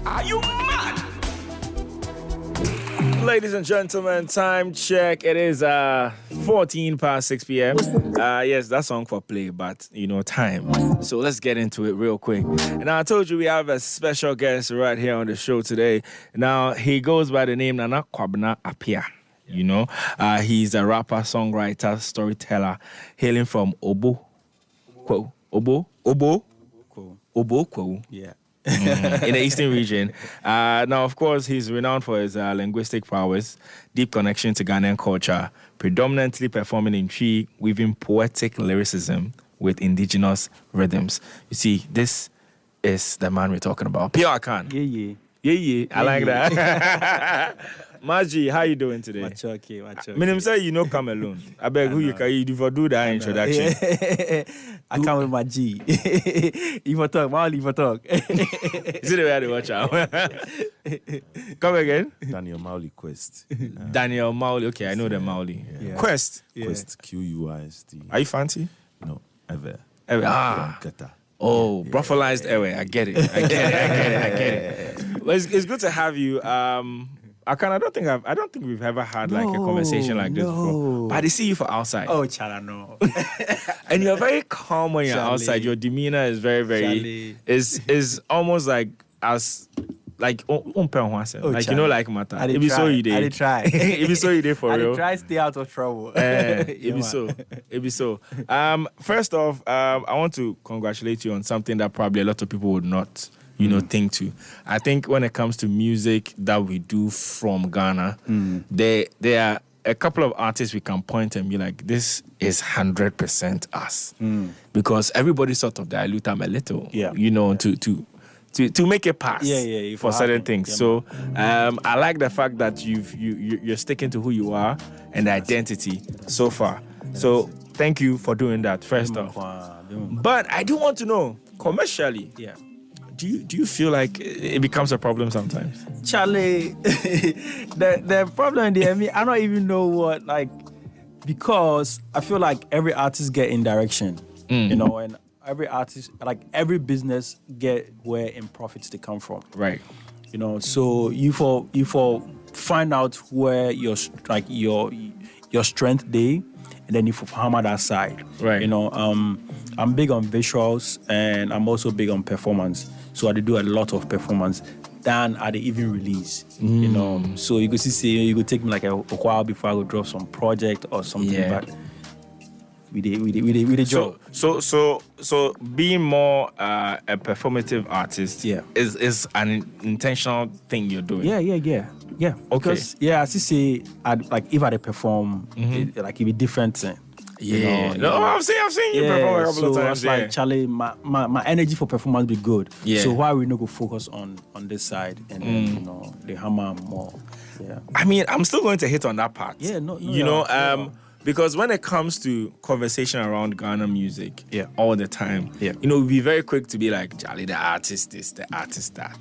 Are you mad? Ladies and gentlemen, time check. It is 14 past 6 p.m. Yes, that song for play, but time. So let's get into it real quick. And I told you we have a special guest right here on the show today. Now, he goes by the name Nana Kwabena Apia. He's a rapper, songwriter, storyteller, hailing from Obo Kwo. Yeah. In the eastern region. Now, of course, he's renowned for his linguistic prowess, deep connection to Ghanaian culture, predominantly performing in Twi, weaving poetic lyricism with indigenous rhythms. You see, this is the man we're talking about. Pure Akan. Yeah. I like that. Maji, how you doing today? Much okay. Minim say you know come alone. I beg who you can you for do that introduction. I come with my G. If I talk, I'll leave a talk. Is it the way I watch out? Come again? Daniel Mauli Quest. Daniel Mauli. Okay, I know the Mauli. Yeah. Quest. Quest. Quist. Are you fancy? No, ever. Gata. Oh, brothalized Ewe. I get it. Well, it's good to have you. Akan, I don't think we've ever had like a conversation like this before. But I see you from outside. Oh, Chala, no. And you're very calm when you're outside. Your demeanor is very, very is almost like as like like matter. It be so you did. I did try. It be so you did for real. I did try stay out of trouble. It be so. First off, I want to congratulate you on something that probably a lot of people would not think to. I think when it comes to music that we do from Ghana, there are a couple of artists we can point and be like, this is 100% us. Because everybody sort of dilute them a little, to make it pass for certain things. Yeah, so I like the fact that you're sticking to who you are and the identity so far. So thank you for doing that, first off. But I do want to know, commercially, do you feel like it becomes a problem sometimes? Charlie, the problem there, I don't even know what, because I feel like every artist get in direction, and every artist, every business get where in profits they come from. Right. So you for find out where your strength day, and then you for hammer that side. Right. I'm big on visuals and I'm also big on performance. So I do a lot of performance than at the even release. So you could see you could take me like a while before I would drop some project or something. But we did job. So being more a performative artist is an intentional thing you're doing. Yeah. Okay. Because as you say, if I perform, it be different. I've seen you perform a couple of times. So like, Charlie, my energy for performance be good. Yeah. So why we not go focus on this side and then the hammer more. Yeah. I mean, I'm still going to hit on that part. Because when it comes to conversation around Ghana music, all the time, we be very quick to be like, Charlie, the artist this, the artist that.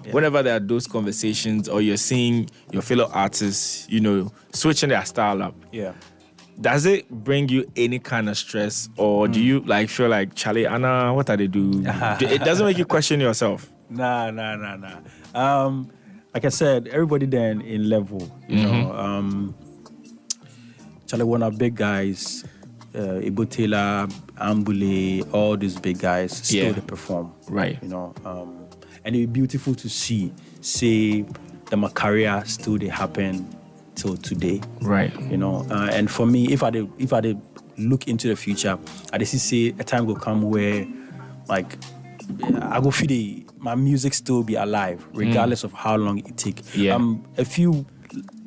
Whenever there are those conversations or you're seeing your fellow artists, switching their style up. Yeah. Does it bring you any kind of stress, or do you feel like, Charlie, Anna, what are they do? It doesn't make you question yourself. Nah. Like I said, everybody then in level, Charlie, one of big guys, Ibo Taylor, Ambule, all these big guys still they perform. Right. And it's beautiful to see that my career still they happen till today. Right. And for me, if I did look into the future, I just see a time will come where I go feel my music still be alive, regardless of how long it take. Yeah.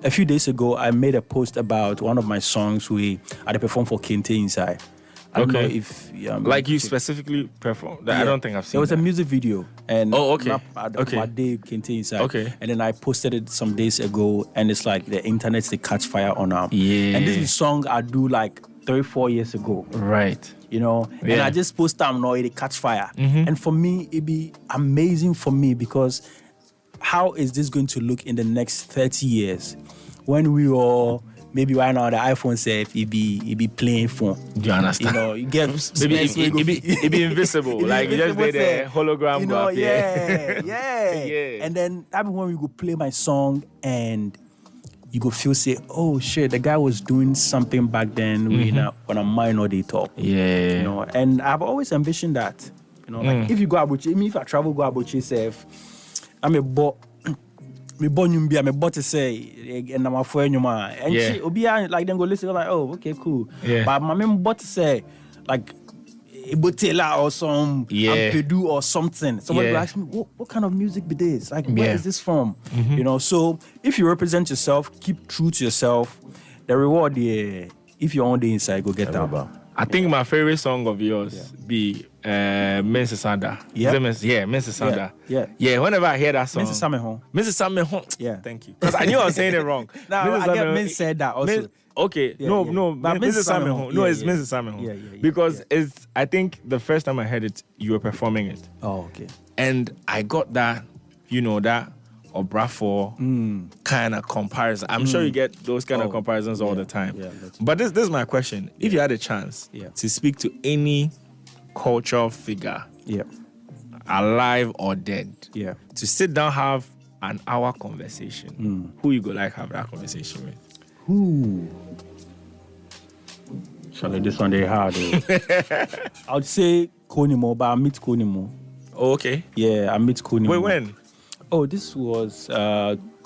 A few days ago, I made a post about one of my songs where I performed for Kente inside. I don't know if you specifically performed. I don't think I've seen. There was a music video, and MAD Kente inside. Okay. And then I posted it some days ago, and it's like the internet they catch fire on now. Yeah. And this is a song I do 3-4 years ago. Right. And I just post them now, it catch fire. And for me, it be amazing for me because how is this going to look in the next 30 years when we all maybe right now the iPhone safe it be playing phone. Do you understand? You know, you get Maybe it be invisible. Like you just did a hologram. You go know, up here. yeah. And then that be when we go play my song and you go feel say, oh shit, the guy was doing something back then when a minor they talk. Yeah. You know, and I've always envisioned that. You know, like if you go Abuchi, even if I travel go Abuchi self, I'm a bot. Me born you be, I'm about to say, and I'm a friend you man. And she Obi like then go listen, like, oh, okay, cool. Yeah. But my mom about to say, like Ibotela or some Ampedu or something. Somebody will ask me, what kind of music be this? Like, where is this from? You know, so if you represent yourself, keep true to yourself, the reward, if you're on the inside, go get that. I think my favorite song of yours be Mrs. Sanda. Yeah. Mrs. Sanda. Yeah. Whenever I hear that song. Mrs. Samehon. Mrs. Samehon. Yeah. Thank you. Because I knew I was saying it wrong. No, I get Min said that also. Okay, no, But Mrs. Samehon. No, it's Mrs. Samehon. Yeah. Because it's, I think the first time I heard it, you were performing it. Oh, okay. And I got that, that Obrafo kind of comparison. I'm sure you get those kind of comparisons all the time. Yeah, but this is my question. If you had a chance to speak to any cultural figure, alive or dead, to sit down, have an hour conversation, who you go like have that conversation with? Ooh. Charlie, this one they hard. I would say Konimo, but I meet Konimo. Oh, okay. Yeah, I meet Konimo. Wait, when? Oh, this was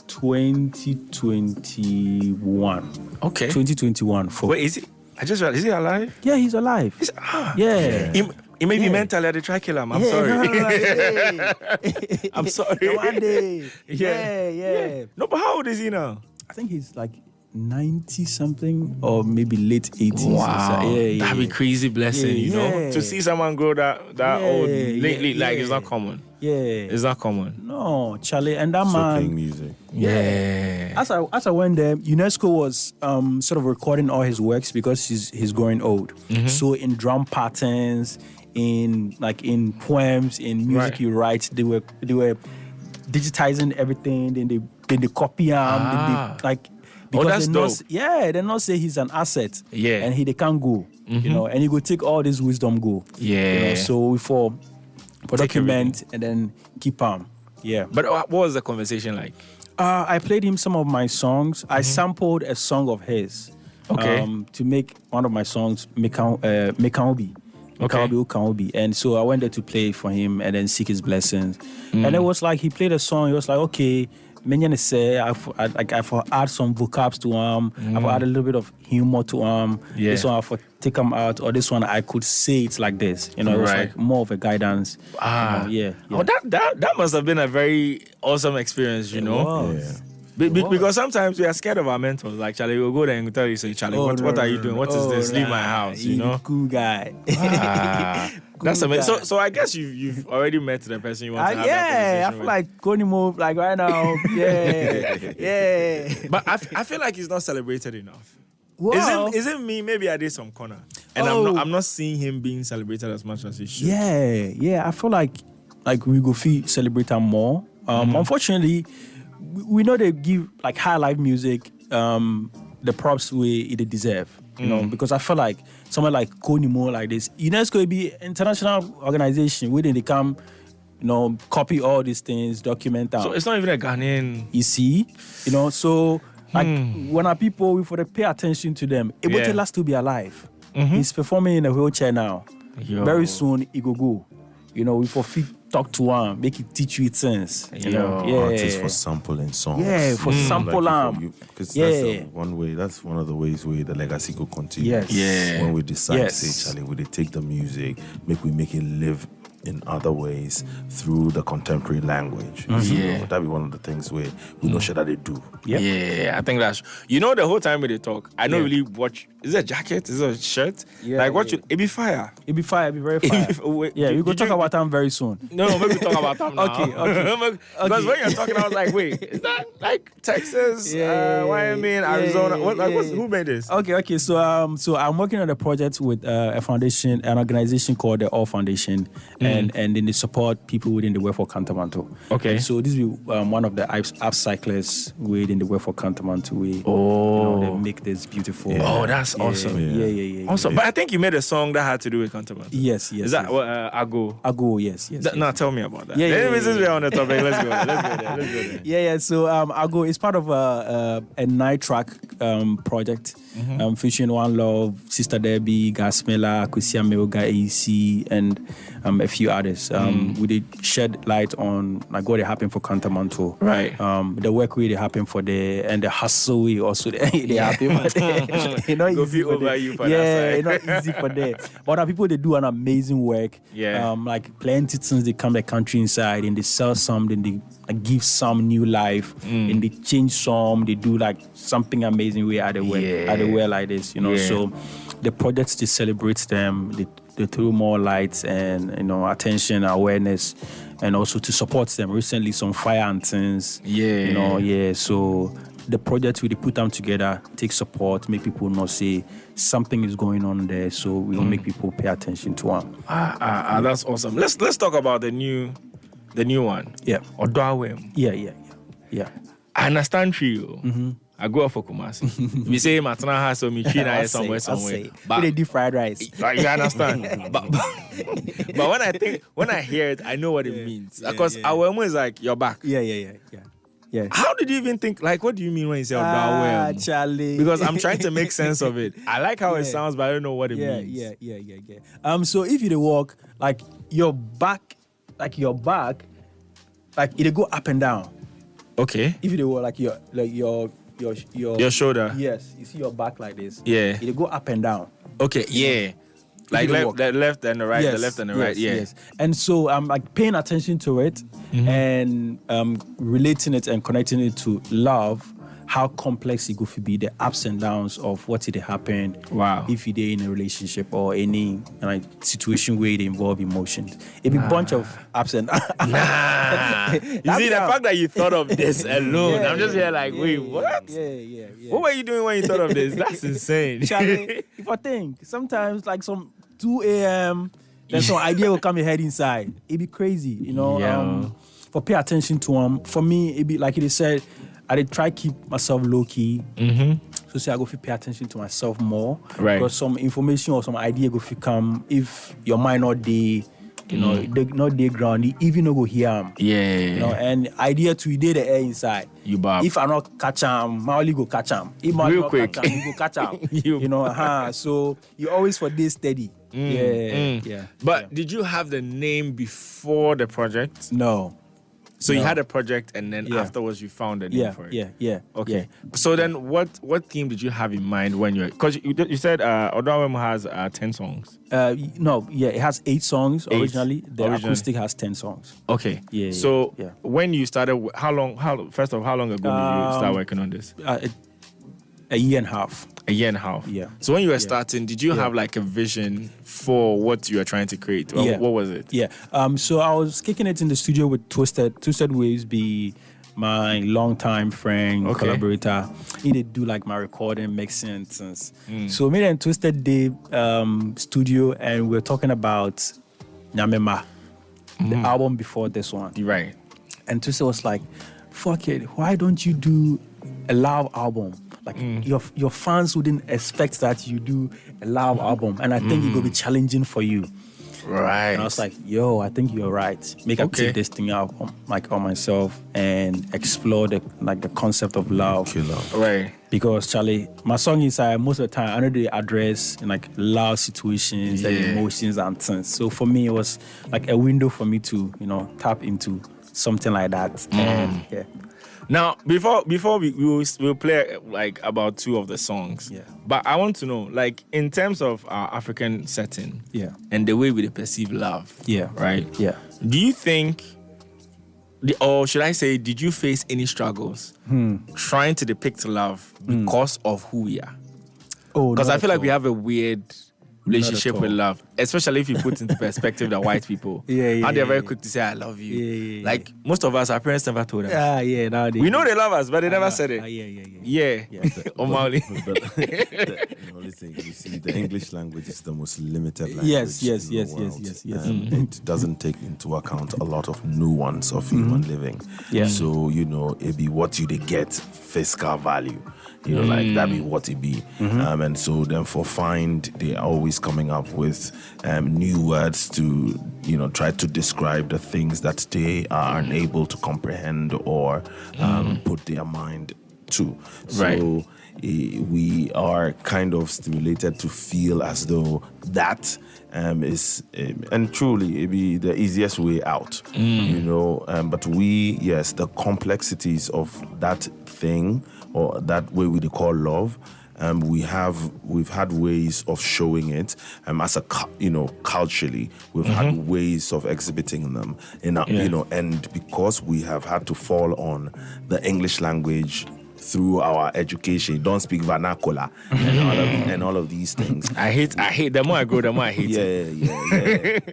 2021. Okay. 2021. Wait, is he? I just realized, is he alive? Yeah, he's alive. Yeah. He may be mentally at the try kill him. I'm sorry. No, I'm sorry. One day. Yeah. No, but how old is he now? I think he's like 90 something or maybe late 80s. Wow. That'd be crazy blessing, you know? Yeah. To see someone grow that old lately, like it's not common. Yeah. It's not common. No, Charlie, and that Still man. playing music. Yeah. As I went there, UNESCO was sort of recording all his works because he's growing old. So in drum patterns, in poems, in music he writes, they were digitizing everything. Then they copy him. Because that's dope. They not say he's an asset. Yeah. And they can't go. You know, and he go take all this wisdom go. Yeah. You know, so we for document and then keep him. Yeah. But what was the conversation like? I played him some of my songs. I sampled a song of his. Okay. To make one of my songs, Mekaubi. Okay. And so I went there to play for him and then seek his blessings. And it was like he played a song. He was like, okay, I've add some vocabs to him. I've add a little bit of humor to him. Yeah. This one I've take him out, or this one I could say it's like this. You know, it was like more of a guidance. Yeah. Oh, that must have been a very awesome experience, you know? Yeah. Because sometimes we are scared of our mentors. Like, Charlie, we'll go there and tell you, say, Charlie, what are you doing? What is this? Leave my house, you know? Cool guy. That's amazing. So I guess you've already met the person you want to have that I conversation feel like Coney move like right now. Yeah. But I feel like he's not celebrated enough. Wow. Is it me? Maybe I did some corner, and I'm not seeing him being celebrated as much as he should. Yeah. I feel like we go feel celebrate him more. Unfortunately, we know they give like Highlife music the props they deserve. You know, because I feel like someone like Konimo like this, UNESCO be international organization where they come, you know, copy all these things, document them. So it's not even a Ghanaian. You see, you know, so like when our people, we for to pay attention to them, it will tell us to be alive. He's performing in a wheelchair now. Very soon he go. You know, we for fit talk to him, make it teach you sense. You know, artists for sampling songs. Yeah, for sample because that's one of the ways where the legacy could continue. When we decide to say, Charlie, we take the music, we make it live in other ways through the contemporary language. That'd be one of the things where we know shit that they do. I think that's, you know, the whole time when they talk, I don't really watch. Is it a jacket? Is it a shirt? It be fire. It be fire. It be very fire. We go talk about them very soon. No, maybe talk about them now. Okay. Because when you're talking, I was like, wait, is that like Texas, Wyoming, Arizona? Who made this? Okay. So I'm working on a project with an organization called the All Foundation. and then they support people within the Work for Cantamanto. Okay. So this will be one of the upcyclers within the Work for Cantamanto. They make this beautiful. Oh, that's awesome. Yeah. Awesome. But I think you made a song that had to do with Cantamanto. Yes. Is that Ago? Ago, yes. Now tell me about that. Since we're on the topic, let's go there. Yeah. So Ago is part of a 9-track project featuring One Love, Sister Debbie, Gasmela, Kusia Meoga AC, and a few others. We did shed light on like what happened for Cantamanto. Right. The work really happened for and the hustle we also they happen for there. It's not easy for them. It's not easy for them. But other people, they do an amazing work. Yeah. Like plenty things, they come the country inside and they sell some, then they give some new life, and they change some, they do like something amazing way at the way like this, So the projects, they celebrate them, they throw more lights and attention, awareness, and also to support them. Recently, some fire anthems. So the projects, we put them together, take support, make people know say something is going on there. So we will make people pay attention to them. That's awesome. Let's talk about the new one. Yeah. Odawem. Yeah. I understand you. I go up for Kumasi. We say Matana has some Michina somewhere. But they do fried rice. You understand? but when I hear it, I know what it means. Because Awemu is like you're back. Yeah. How did you even think? Like, what do you mean when you say Odawem? Charlie. Because I'm trying to make sense of it. I like how it sounds, but I don't know what it means. Yeah. So if you walk like your back, like it go up and down. Okay. If you walk your shoulder. Yes, you see your back like this. Yeah. It go up and down. Okay. Yeah. Like the left and the right, yes, the left and the right. Yeah. Yes. And so I'm like paying attention to it and relating it and connecting it to love. How complex it could be, the ups and downs of what did happen. Wow. If you're in a relationship or any situation where they involve emotions. It be a bunch of ups and downs. You see, the fact that you thought of this alone, I'm just here like, wait, what? Yeah. What were you doing when you thought of this? That's insane. Charlie, if I think, sometimes like some 2 a.m., then some idea will come your head inside. It'd be crazy, for pay attention to them. For me, it'd be like it is said, I did try keep myself low key. So say I go pay attention to myself more. Right. Because some information or some idea go come if your mind not there, they not there ground, even no go hear them. Yeah. And idea to the air inside. You bob. If I not catch them, I only go catch them. If I real not quick. catch them, you go catch them. So you always for this steady. But did you have the name before the project? No. So you had a project, and then afterwards you found a name for it. Yeah. Okay. So then, what theme did you have in mind when because you said Odawem has 10 songs? It has 8 songs originally. The acoustic has 10 songs. Okay. Yeah. So when you started, how long ago did you start working on this? A year and a half. A year and a half. Yeah. So when you were starting, did you have like a vision for what you were trying to create? What was it? Yeah. So I was kicking it in the studio with Twisted. Twisted Waves be my longtime friend, collaborator. He did do like my recording, mixing and things. So me and Twisted did studio, and we were talking about Nyamema, the album before this one. Right. And Twisted was like, fuck it, why don't you do a live album? Like your fans wouldn't expect that you do a live album, and I think it will be challenging for you. Right. And I was like, yo, I think you're right. Make I take this thing out on myself and explore the concept of love. Right. Because Charlie, my song inside most of the time I know they address in like love situations and emotions and things. So for me, it was like a window for me to tap into something like that. And Now, before we'll play like about 2 of the songs. Yeah. But I want to know, like, in terms of our African setting, and the way we perceive love. Yeah. Right. Yeah. Do you think, or should I say, did you face any struggles trying to depict love because of who we are? Oh, because I feel like we have a weird relationship with love, especially if you put into perspective that white people, how they're very quick to say I love you. Like most of us, our parents never told us. We know they love us, but they never said it. Yeah. O'Malley. listen, you see, the English language is the most limited language. Yes. It doesn't take into account a lot of nuance of human living. Yeah. So, it be what you they get fiscal value. Like that be what it be. And so then for Find, they are always coming up with new words to, try to describe the things that they are unable to comprehend or put their mind to. So we are kind of stimulated to feel as though that is, and truly, it be the easiest way out, but the complexities of that thing or that way we call love, we've had ways of showing it, as culturally, we've had ways of exhibiting them, and because we have had to fall on the English language through our education, don't speak vernacular and all of these things. I hate. The more I grow, the more I hate it.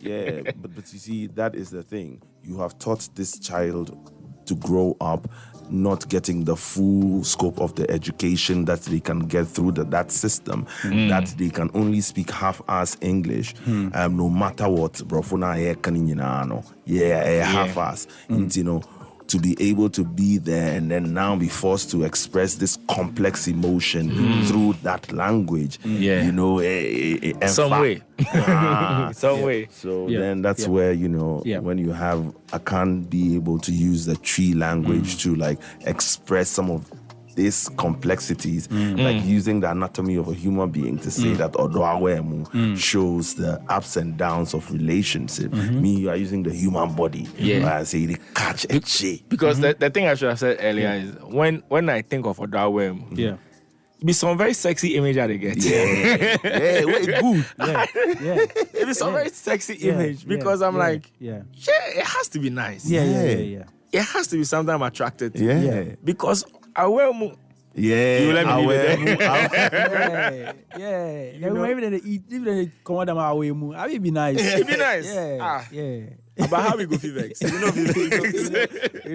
Yeah. But you see, that is the thing. You have taught this child to grow up not getting the full scope of the education that they can get through that system, that they can only speak half-ass English, no matter what. Half-ass. To be able to be there and then now be forced to express this complex emotion through that language, some way. Some way. So then that's where, when you have Akan be able to use the tree language to like express some of these complexities, like using the anatomy of a human being to say that Odoawemu shows the ups and downs of relationship. You are using the human body. I say they catch a shit. Because the thing I should have said earlier is when I think of Odoawemu, be some very sexy image that they get. Good. It be some very sexy image because I'm like, it has to be nice. It has to be something I'm attracted to. Because Awemu. You let me leave it there. Even they come out of Awemu, I will be nice. It'd be nice. But how we go feedbacks? We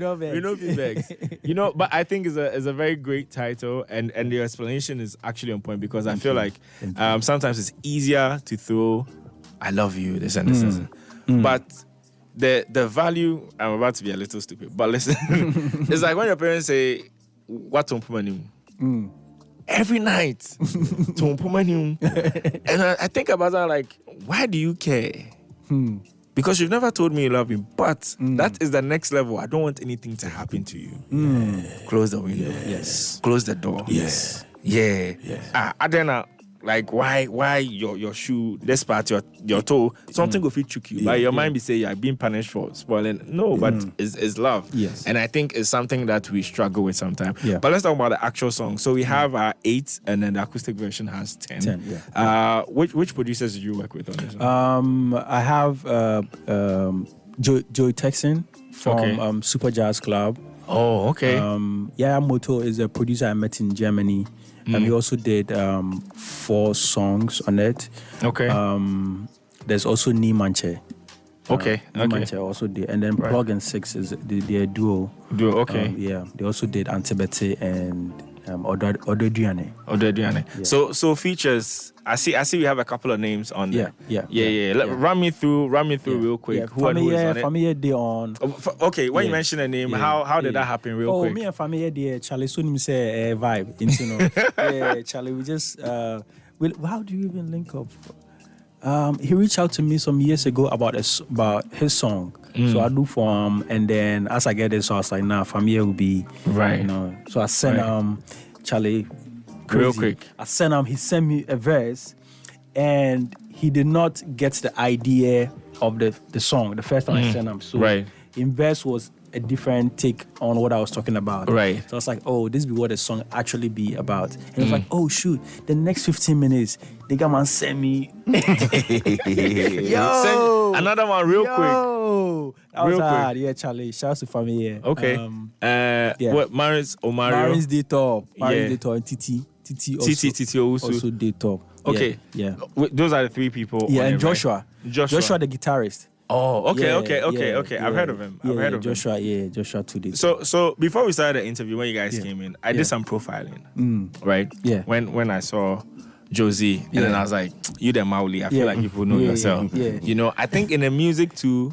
know feedbacks. But I think it's a very great title, and the explanation is actually on point because I feel like sometimes it's easier to throw "I love you" this and this, but the value. I'm about to be a little stupid, but listen, it's like when your parents say, "What every night," and I think about that like, why do you care? Because you've never told me you love me, but that is the next level. I don't want anything to happen to you. Close the window. Yes. Close the door. Yes. I don't know. Like why your shoe, this part, your toe, something will fit trick you. But your mind be say you're being punished for spoiling. No, but it's love. Yes. And I think it's something that we struggle with sometimes. Yeah. But let's talk about the actual song. So we have 8 and then the acoustic version has 10. Which producers did you work with on this one? I have Joey Texan from Super Jazz Club. Oh, okay. Yaya Moto is a producer I met in Germany. He also did 4 songs on it. Okay. There's also Nimanche. Okay. Nimanche also did. And then Plug and Six is their duo. Okay. They also did Antibete and Odediane. Yeah. So features. I see we have a couple of names on there. Yeah. Run me through real quick. Who is on it? Familia Day on. Okay, when you mention a name, how did that happen real quick? Me and Familia Day, Charlie soon say vibe. Charlie, we just how do you even link up? He reached out to me some years ago about his song. So I do for him, and then as I get it, so I was like, nah, Familia will be right. So I sent Charlie. Crazy. Real quick. I sent him, he sent me a verse, and he did not get the idea of the song the first time I sent him. So in verse was a different take on what I was talking about. Right. So I was like, oh, this be what the song actually be about. And he was like, oh shoot, the next 15 minutes, the guy man send me send another one real quick. That was hard. Yeah, Charlie. Shout out to family. Okay. What Maris or Mario? Maris Day Top. Maris Day Top and Titi also Day Top. Okay. Yeah. Those are the 3 people. Yeah, and Joshua the guitarist. Oh, okay. I've heard of him. Joshua. Yeah, Joshua today. So before we started the interview, when you guys came in, I did some profiling. Right? Yeah. When I saw Josie, and then I was like, you the Mauli. I feel like people know yourself. Yeah. You know, I think in the music too,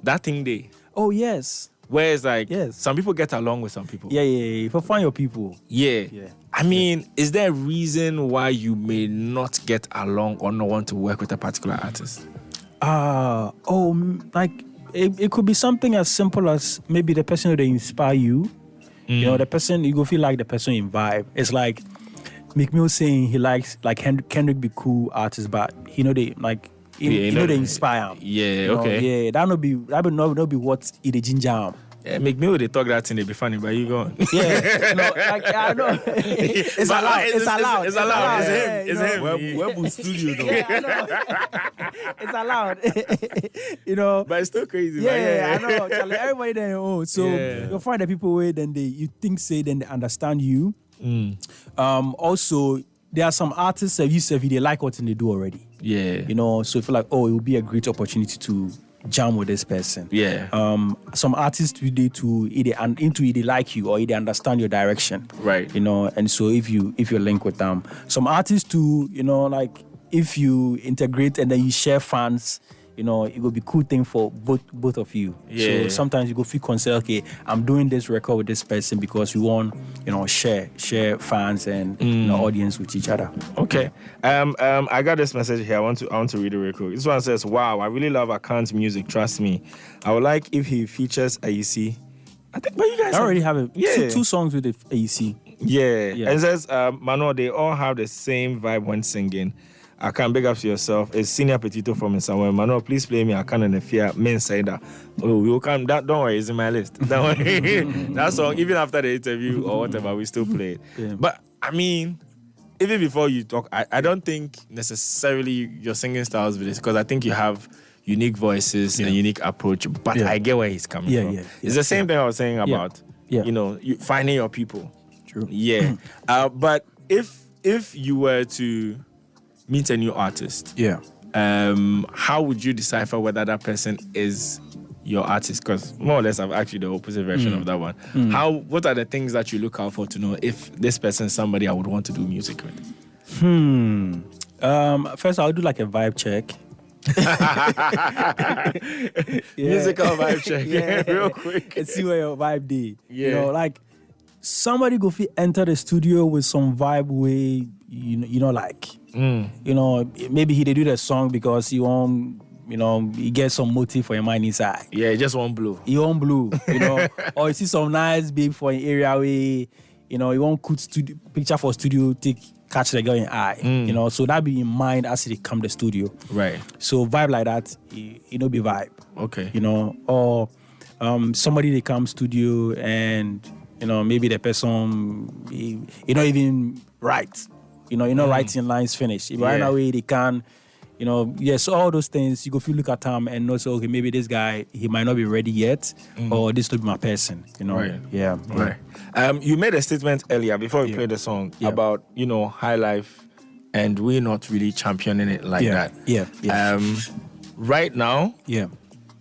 that thing they. Oh, yes. Where it's like, some people get along with some people. Yeah. For find your people. Yeah. I mean, is there a reason why you may not get along or not want to work with a particular artist? Like it could be something as simple as maybe the person who they inspire you. You know, the person, you go feel like the person in vibe. It's like McMill saying he likes like Kendrick be cool artist, but he know they like they inspire him. Yeah, okay. Yeah, that would be what it is ginger. Yeah, McMill they talk that thing, they be funny, but you go. Yeah, I know. It's allowed. It's allowed. It's him. Web studio though. Yeah, I know. It's allowed. You know. But it's still crazy. Yeah, I know. Charlie, everybody there. So you'll find the people where then you think then they understand you. Also, there are some artists that they like what they do already. Yeah. You know, so you feel like, it will be a great opportunity to jam with this person. Yeah. Some artists they like you or they understand your direction. Right. You know, and so if you link with them. Some artists too, you know, like if you integrate and then you share fans, you know, it will be cool thing for both of you. Yeah. So sometimes you go feel concerned, okay, I'm doing this record with this person because we want, you know, share fans and audience with each other. Okay. I got this message here. I want to read it real quick. This one says, "Wow, I really love Akan's music. Trust me. I would like if he features AEC. I think, but you guys already have two songs with the AEC. Yeah. And it says, Manuel, they all have the same vibe when singing. Akan, big up to yourself. It's Senior Petito from somewhere. Manuel, please play me Akan and the Fear Men say that. Oh, we will come. Don't worry, it's in my list. Don't worry. That song, even after the interview or whatever, we still play it. Yeah. But I mean, even before you talk, I don't think necessarily your singing styles with this, because I think you have unique voices and unique approach. But I get where he's coming from. Yeah. It's the same thing I was saying about you know, finding your people. True. Yeah. But if you were to meet a new artist, how would you decipher whether that person is your artist? Because more or less I've actually the opposite version of that one. What are the things that you look out for to know if this person is somebody I would want to do music with? First I'll do like a vibe check. Musical vibe check. Real quick. And see where your vibe be. Yeah. You know, like somebody go enter the studio with some vibe way, you know, like you know, maybe he do the song because he want, you know, he get some motive for your mind inside. Yeah, just one blue. He want blue, you know. Or you see some nice babe for an area where, you know, you want good picture for studio, catch the girl in eye. You know, so that be in mind as they come the studio. Right. So vibe like that, it know be vibe. Okay. You know, or somebody they come studio and, you know, maybe the person you not even write. You know, you're not writing lines finished. If right away they can, you know, so all those things, you go feel look at them and know, so, okay, maybe this guy, he might not be ready yet, or this will be my person, you know. Right. Yeah. Right. You made a statement earlier before we played the song about, you know, Highlife, and we're not really championing it like that. Yeah. Right now,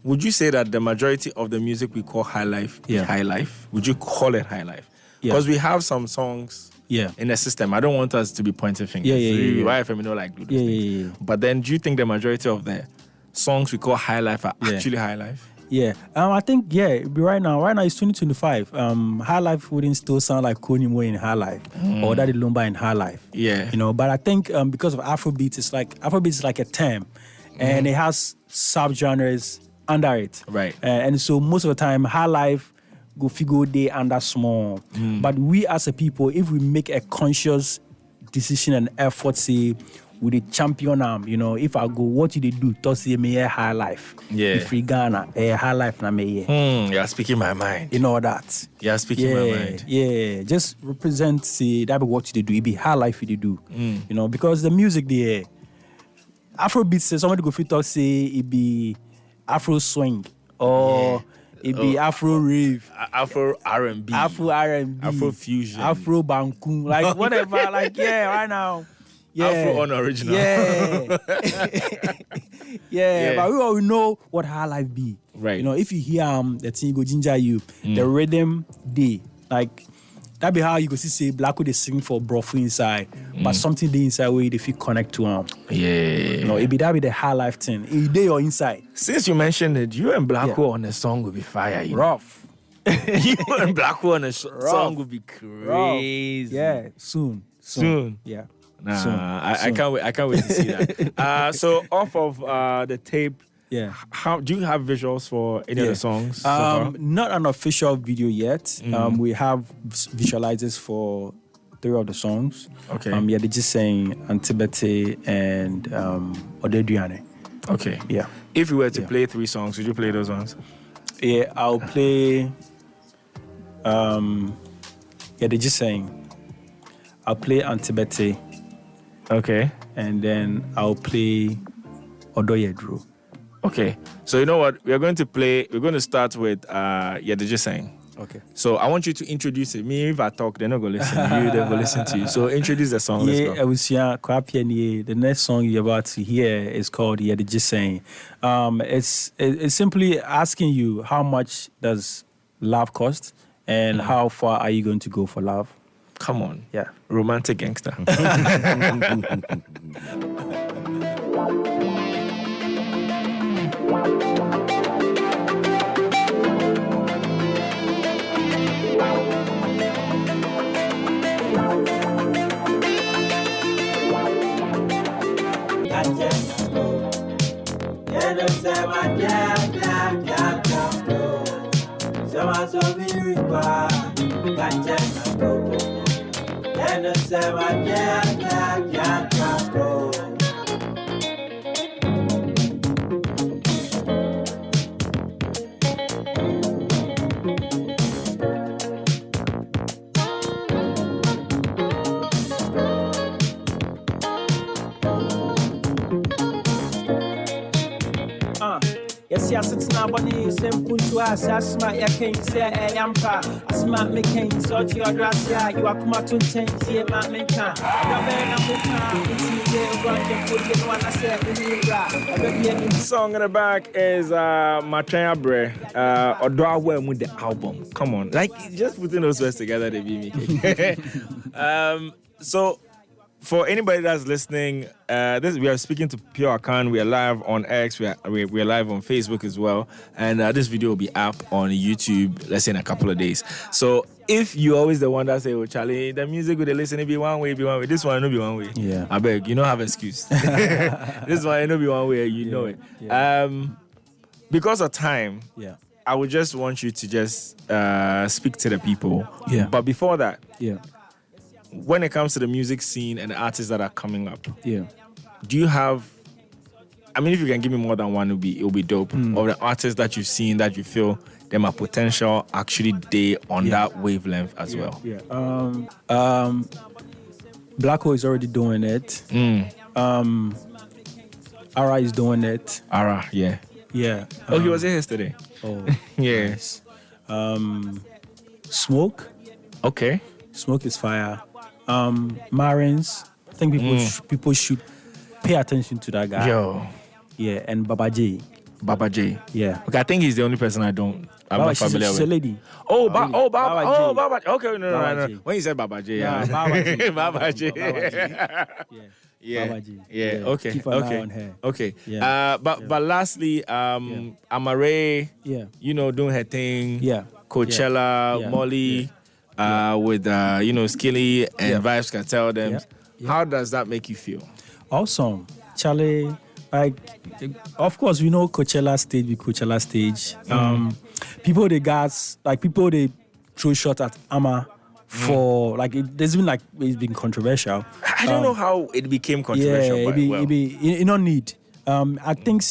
would you say that the majority of the music we call Highlife is Highlife? Would you call it Highlife? Because we have some songs in the system. I don't want us to be pointing fingers. YFM, you know, like do this thing. But then, do you think the majority of the songs we call Highlife are actually Highlife? Yeah. I think, right now it's 2025. Highlife wouldn't still sound like Konimo in Highlife or Daddy Lumba in Highlife. Yeah. You know, but I think because of Afrobeat, Afrobeat is like a term and it has subgenres under it. Right. And so most of the time, Highlife go figure they under small. But we as a people, if we make a conscious decision and effort, say, with the champion arm, you know, if I go, what did they do? To say me a Highlife. Yeah. If we Ghana, a Highlife na me. You're speaking my mind. You know that. You're speaking my mind. Yeah. Just represent, say, that be what they do. It be Highlife they do. You know, because the music there, Afrobeat, say somebody go fit talk, say it be Afro swing or it be Afro rave, Afro R&B, Afro fusion, Afro banku, like whatever, like right now, Afro unoriginal, But we all know what Highlife be, right? You know, if you hear the thing go ginger you, the rhythm day, like that be how you go see say Black they sing for Brofu inside, but something they inside where they feel connect to him. Yeah. No, it be that be the Highlife thing. It they your inside. Since you mentioned it, you and Black on a song will be fire. Rough. You and Black on a song will be crazy. Yeah, soon. Yeah. Nah, soon. I can't wait. I can't wait to see that. So off of the tape, how do you have visuals for any of the songs? So far? Not an official video yet. We have visualizers for 3 of the songs. Okay. They're just saying Antibete and Odeduane. Okay. Yeah. If you were to play 3 songs, would you play those ones? Yeah, I'll play. They're just saying. I'll play Antibete. Okay. And then I'll play Odoyedro. Okay. So you know what? We're going to start with they're just saying. Okay. So I want you to introduce it. Me, if I talk, they're not going to listen to you, they're going to listen to you. So introduce the song. Let's go. The next song you're about to hear is called They're Just Saying. It's simply asking you how much does love cost and how far are you going to go for love? Come on. Yeah. Romantic gangster. Yes, yes, it's not funny. Simple to us. As smart, you can't say I am pa. As smart, me can't sort your dress. Yeah, you are come out to change. See, man, me can't. The song in the back is Machaya Bre, Odoawe with the album. Come on, like just putting those words together, they be me. So. For anybody that's listening, we are speaking to Pure Akan. We are live on X. We are live on Facebook as well. And this video will be up on YouTube, let's say in a couple of days. So if you're always the one that say, oh, Charlie, the music with the listen, it be one way, this one will be one way. Yeah. I beg, you don't have excuse. This one will be one way, you know it. Yeah. Because of time, I would just want you to just speak to the people. Yeah. But before that, when it comes to the music scene and the artists that are coming up, do you have, I mean, if you can give me more than one, it'll be dope. Or the artists that you've seen that you feel them are potential actually they on that wavelength as well. Yeah. Blacko is already doing it. Ara is doing it. Ara, yeah. Yeah. He was here yesterday. Oh, yes. Smoke. Okay. Smoke is fire. Marins. I think people should pay attention to that guy. Yo. Yeah, and Baba J. Yeah. Okay, I think he's the only person I'm not familiar with. She's a lady. Baba J. Okay, no. When you said Baba J, Baba J. Baba J. Yeah. Baba J. Yeah. Okay. Keep an eye on her. Okay. Yeah. But lastly, Amare, doing her thing. Yeah. Coachella, Molly. With Skilly and Vibes Can Tell Them. How does that make you feel? Awesome. Charlie, like, of course, we know Coachella stage with Coachella stage. People they throw shot at Ama for it's been controversial. I don't know how it became controversial. You don't need. I think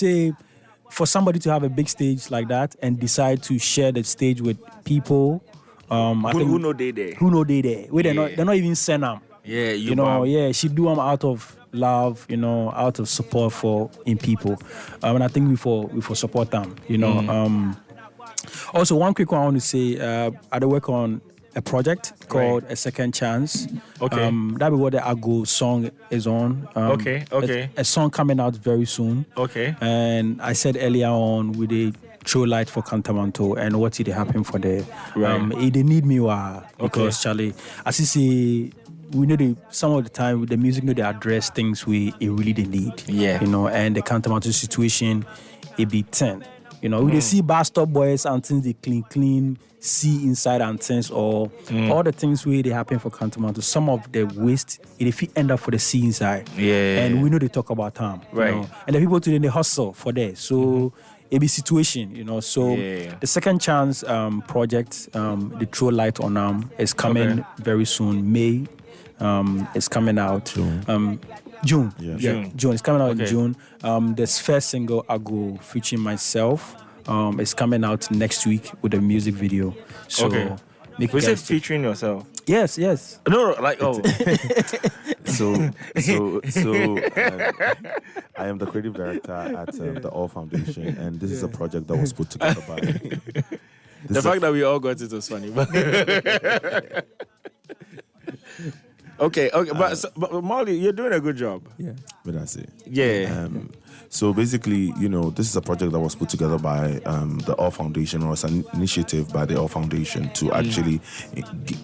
for somebody to have a big stage like that and decide to share the stage with people. Who know they there? They're not even send them. Yeah, she do them out of love, out of support in people. And I think we for support them, Also, one quick one I want to say, I do work on a project called A Second Chance. Okay. That be what the Ago song is on. Okay. A song coming out very soon. Okay. And I said earlier on, we throw light for Cantamanto and what did happen for the they need me because Charlie, as you see, we know some of the time the music they address things we really they need. Yeah. And the Cantamanto situation it be 10. We see bar stop boys and things they clean, see inside and things or all the things where they happen for Cantamanto. Some of the waste if you end up for the sea inside. Yeah. And we know they talk about time. Right. And the people today they hustle for that. So it be situation, So the second chance project, the throw light on is coming very soon. May is coming out. June. June. It's coming out in June. This first single, I go featuring myself. It's coming out next week with a music video. So, was it featuring yourself? Yes. No, like So I am the creative director at the All Foundation, and this is a project that was put together by. The fact that we all got it was funny. Okay, but Molly, you're doing a good job. Yeah. But that's it. Yeah. So basically, this is a project that was put together by the All Foundation, or it's an initiative by the All Foundation to actually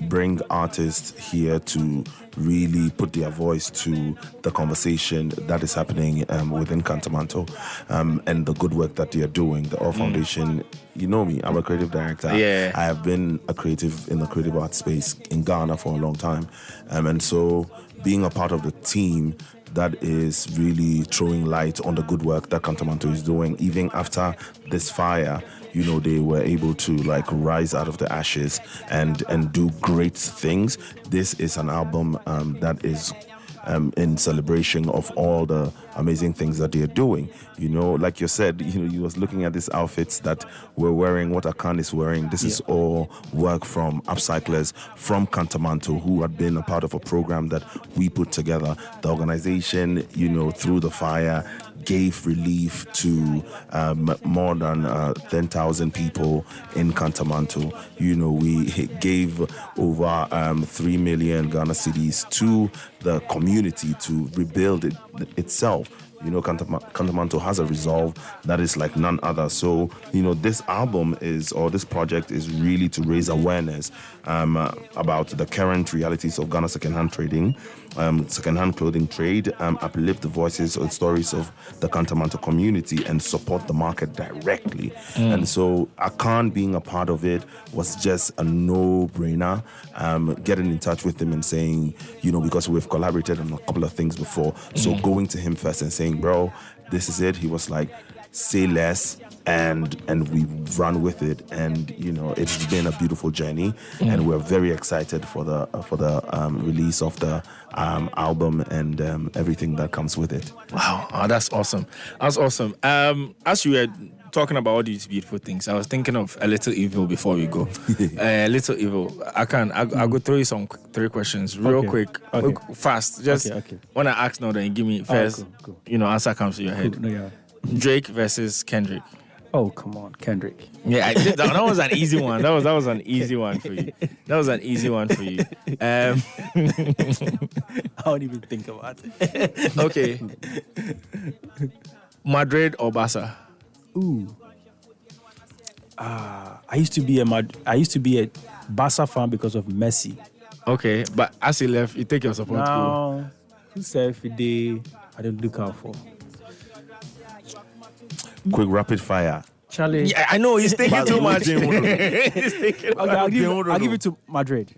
bring artists here to really put their voice to the conversation that is happening within Cantamanto and the good work that they are doing. The All Foundation, you know me, I'm a creative director. Yeah. I have been a creative in the creative art space in Ghana for a long time. And so being a part of the team that is really throwing light on the good work that Cantamanto is doing, even after this fire, they were able to rise out of the ashes and do great things. This is an album that is in celebration of all the amazing things that they're doing. Like you said, you was looking at these outfits that we're wearing, what Akan is wearing. This is all work from upcyclers from Cantamanto who had been a part of a program that we put together. The organization, through the fire, gave relief to more than 10,000 people in Cantamanto. We gave over 3 million Ghana cedis to the community to rebuild itself. Cantamanto has a resolve that is like none other. So, this album this project is really to raise awareness about the current realities of Ghana secondhand trading, secondhand clothing trade, uplift the voices and stories of the Cantamanto community and support the market directly. And so Akan being a part of it was just a no-brainer. Getting in touch with him and saying, because we've collaborated on a couple of things before, so going to him first and saying, bro, this is it. He was like, say less, and we run with it, and it's been a beautiful journey, and we're very excited for the release of the album and everything that comes with it. Wow, that's awesome. As you were talking about all these beautiful things, I was thinking of A Little Evil before we go. A Little Evil. I'll go through you some 3 questions real quick, fast. Just when I ask now, then you give me first. Cool. Answer comes to your head. Cool. No, yeah. Drake versus Kendrick. Oh, come on, Kendrick. Yeah, that was an easy one. That was an easy one for you. I don't even think about it. Okay. Madrid or Barca? Ooh. I used to be a Barca fan because of Messi. Okay, but as he left, you take your support. Now, who said if they I don't look out for? Quick rapid fire. Charlie. Yeah, I know he's thinking too much. Okay, I'll give it to Madrid.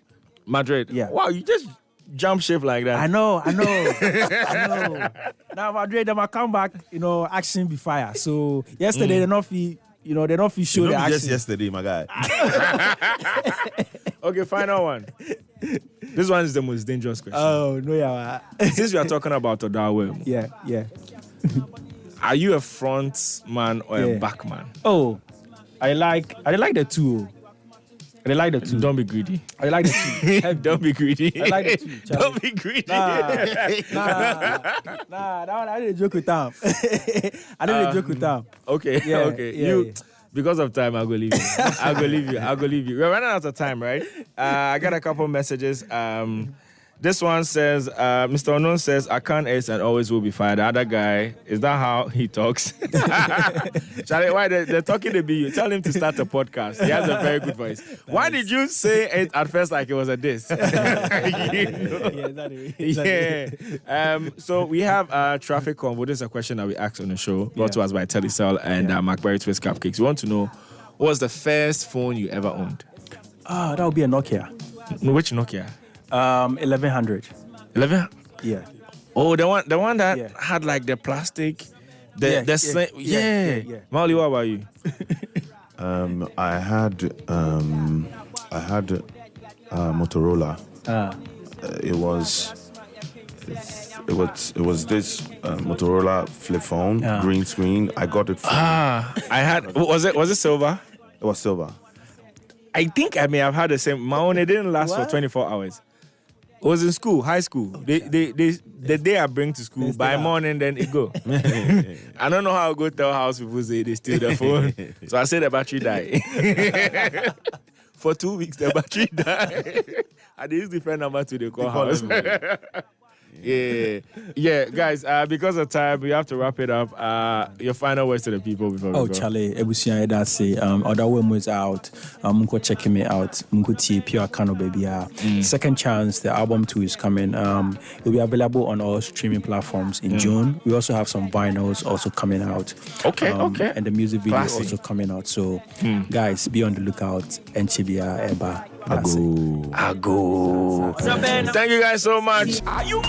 Madrid. Yeah. Wow, you just jump ship like that. I know. Now Madrid, they might come back. Action be fire. So yesterday they not feel. They don't feel sure. Just yesterday, my guy. Okay, final one. This one is the most dangerous question. Oh no, yeah. Since we are talking about Odawe, Yeah. Are you a front man or a back man? Oh, I like the two. Don't be greedy. I like the two. Don't be greedy. I like the two. Charlie. Don't be greedy. Nah. That one I didn't joke with them. Okay. Yeah, okay. yeah. Because of time, I'll go leave you. We're running out of time, right? I got a couple messages. This one says, Mr. Unknown says, Akan is and always will be fired. The other guy, is that how he talks? Charlie, why they're talking to you? Tell him to start a podcast. He has a very good voice. Why did you say it at first like it was a diss? So we have traffic convo. This is a question that we asked on the show, brought to us by Telecel and McBerry Twist Cupcakes. We want to know, what was the first phone you ever owned? That would be a Nokia. Which Nokia? 1100. 11? Yeah. Oh, the one that had like the plastic, yeah. Molly, what about you? I had Motorola. It was this Motorola flip phone, green screen. I got it. I had. Was it silver? It was silver. I think I may have had the same. My own, it didn't last for 24 hours. It was in school, high school. The day I bring to school, by morning, then it go. I don't know how I go tell house people say they steal the phone. So I say the battery died. For 2 weeks, the battery died. And they use different number to the call house. Yeah, guys. Because of time, we have to wrap it up. Your final words to the people before we go. Charlie, Ebusian that say other women was out. Go checking me out. Go pure Kano baby. Second Chance, the album 2 is coming. It will be available on all streaming platforms in June. We also have some vinyls also coming out. Okay. And the music video also coming out. So guys, be on the lookout. And Chibia Eba. Ago. Thank you guys so much. Are you